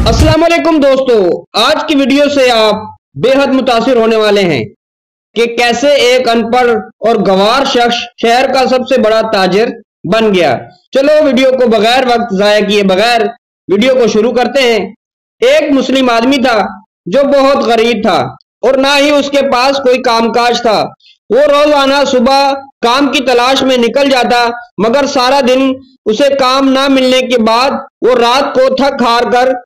अस्सलाम वालेकुम दोस्तों, आज की वीडियो से आप बेहद मुतासिर होने वाले हैं कि कैसे एक अनपढ़ और गंवार शख्स शहर का सबसे बड़ा ताजिर बन गया। चलो वीडियो को बगैर वक्त जाया किए बगैर वीडियो को शुरू करते हैं। एक मुस्लिम आदमी था जो बहुत गरीब था और ना ही उसके पास कोई कामकाज था। वो रोजाना सुबह काम की तलाश में निकल जाता, मगर सारा दिन उसे काम ना मिलने के बाद वो रात को थक हार कर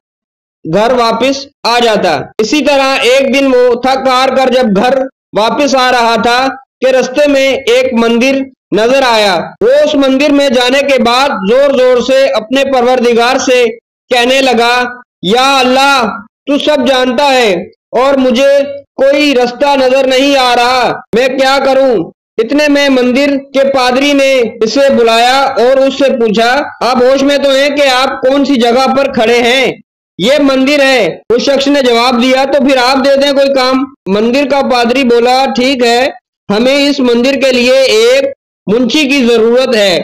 घर वापस आ जाता। इसी तरह एक दिन वो थक हार कर जब घर वापस आ रहा था कि रास्ते में एक मंदिर नजर आया। वो उस मंदिर में जाने के बाद जोर जोर से अपने परवरदिगार से कहने लगा, या अल्लाह, तू सब जानता है और मुझे कोई रास्ता नजर नहीं आ रहा, मैं क्या करूं। इतने में मंदिर के पादरी ने इसे बुलाया और उससे पूछा, आप होश में तो हैं कि आप कौन सी जगह पर खड़े हैं? ये मंदिर है। उस शख्स ने जवाब दिया, तो फिर आप दे दें कोई काम। मंदिर का पादरी बोला, ठीक है, हमें इस मंदिर के लिए एक मुंशी की जरूरत है,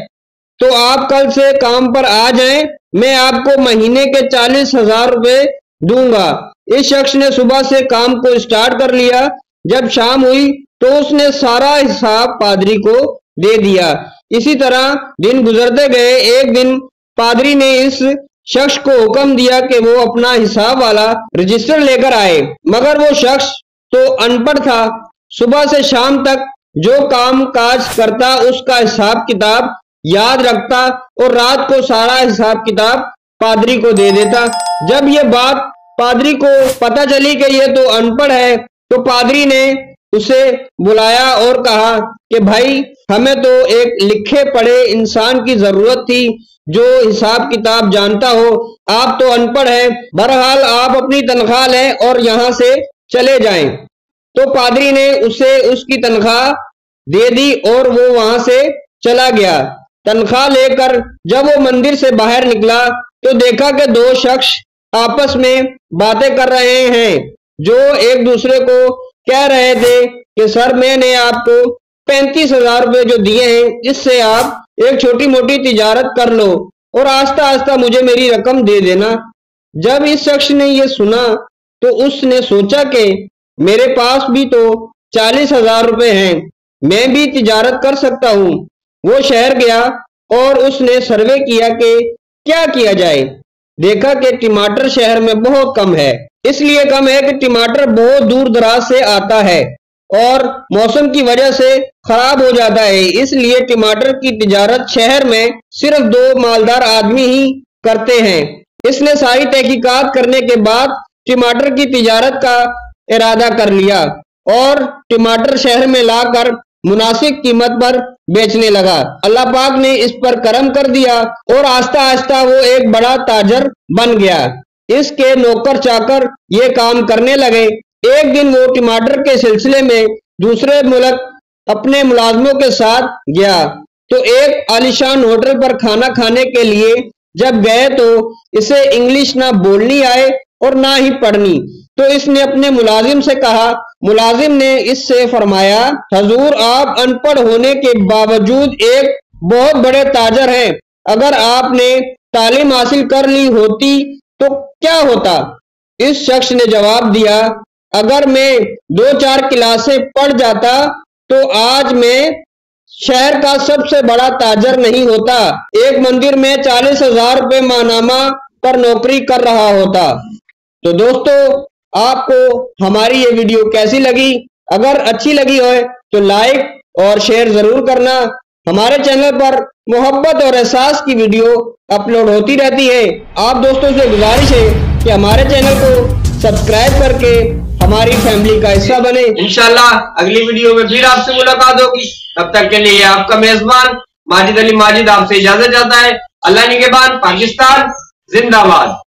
तो आप कल से काम पर आ जाएं, मैं आपको महीने के 40,000 रुपए दूंगा। इस शख्स ने सुबह से काम को स्टार्ट कर लिया। जब शाम हुई तो उसने सारा हिसाब पादरी को दे दिया। इसी तरह दिन गुजरते गए। एक दिन पादरी ने इस शख्स को हुक्म दिया कि वो अपना हिसाब वाला रजिस्टर लेकर आए, मगर वो शख्स तो अनपढ़ था। सुबह से शाम तक जो काम काज करता उसका हिसाब किताब याद रखता और रात को सारा हिसाब किताब पादरी को दे देता। जब ये बात पादरी को पता चली कि ये तो अनपढ़ है, तो पादरी ने उसे बुलाया और कहा कि भाई, हमें तो एक लिखे पढ़े इंसान की जरूरत थी जो हिसाब किताब जानता हो। आप तो अनपढ़ हैं, बहरहाल आप अपनी तनख्वाह लें और यहाँ से चले जाएं। तो पादरी ने उसे उसकी तनख्वाह दे दी और वो वहां से चला गया। तनख्वाह लेकर जब वो मंदिर से बाहर निकला तो देखा कि दो शख्स आपस में बातें कर रहे हैं, जो एक दूसरे को कह रहे थे कि सर, मैंने आपको 35,000 रुपए जो दिए हैं, इससे आप एक छोटी मोटी तिजारत कर लो और आस्ता आस्ता मुझे मेरी रकम दे देना। जब इस शख्स ने यह सुना तो उसने सोचा कि मेरे पास भी तो 40,000 रुपए हैं, मैं भी तिजारत कर सकता हूँ। वो शहर गया और उसने सर्वे किया कि क्या किया जाए। देखा कि टमाटर शहर में बहुत कम है। इसलिए कम है कि टमाटर बहुत दूर दराज से आता है और मौसम की वजह से खराब हो जाता है। इसलिए टमाटर की तिजारत शहर में सिर्फ 2 मालदार आदमी ही करते हैं। इसने सारी तहकीकात करने के बाद टमाटर की तिजारत का इरादा कर लिया और टमाटर शहर में लाकर मुनासिब कीमत पर बेचने लगा। अल्लाह पाक ने इस पर करम कर दिया और आस्ता आस्ता वो एक बड़ा ताजर बन गया। इसके नौकर चाकर ये काम करने लगे। एक दिन वो टमाटर के सिलसिले में दूसरे मुल्क अपने मुलाजमों के साथ गया, तो एक आलीशान होटल पर खाना खाने के लिए जब गए तो इसे इंग्लिश ना बोलनी आए और ना ही पढ़नी। तो इसने अपने मुलाजिम से कहा। मुलाजिम ने इससे फरमाया, हजूर, आप अनपढ़ होने के बावजूद एक बहुत बड़े ताजर हैं। अगर आपने तालीम हासिल कर ली होती तो क्या होता? इस शख्स ने जवाब दिया, अगर मैं 2-4 क्लासें पढ़ जाता तो आज मैं शहर का सबसे बड़ा ताजर नहीं होता, एक मंदिर में 40,000 रुपए माहनामा पर नौकरी कर रहा होता। तो दोस्तों, आपको हमारी ये वीडियो कैसी लगी? अगर अच्छी लगी हो तो लाइक और शेयर जरूर करना। हमारे चैनल पर मोहब्बत और एहसास की वीडियो अपलोड होती रहती है। आप दोस्तों से गुजारिश है कि हमारे चैनल को सब्सक्राइब करके हमारी फैमिली का हिस्सा बने। इंशाल्लाह अगली वीडियो में फिर आपसे मुलाकात होगी। तब तक के लिए आपका मेजबान माजिद अली माजिद आपसे इजाजत चाहता है। अल्लाह निगहबान। पाकिस्तान जिंदाबाद।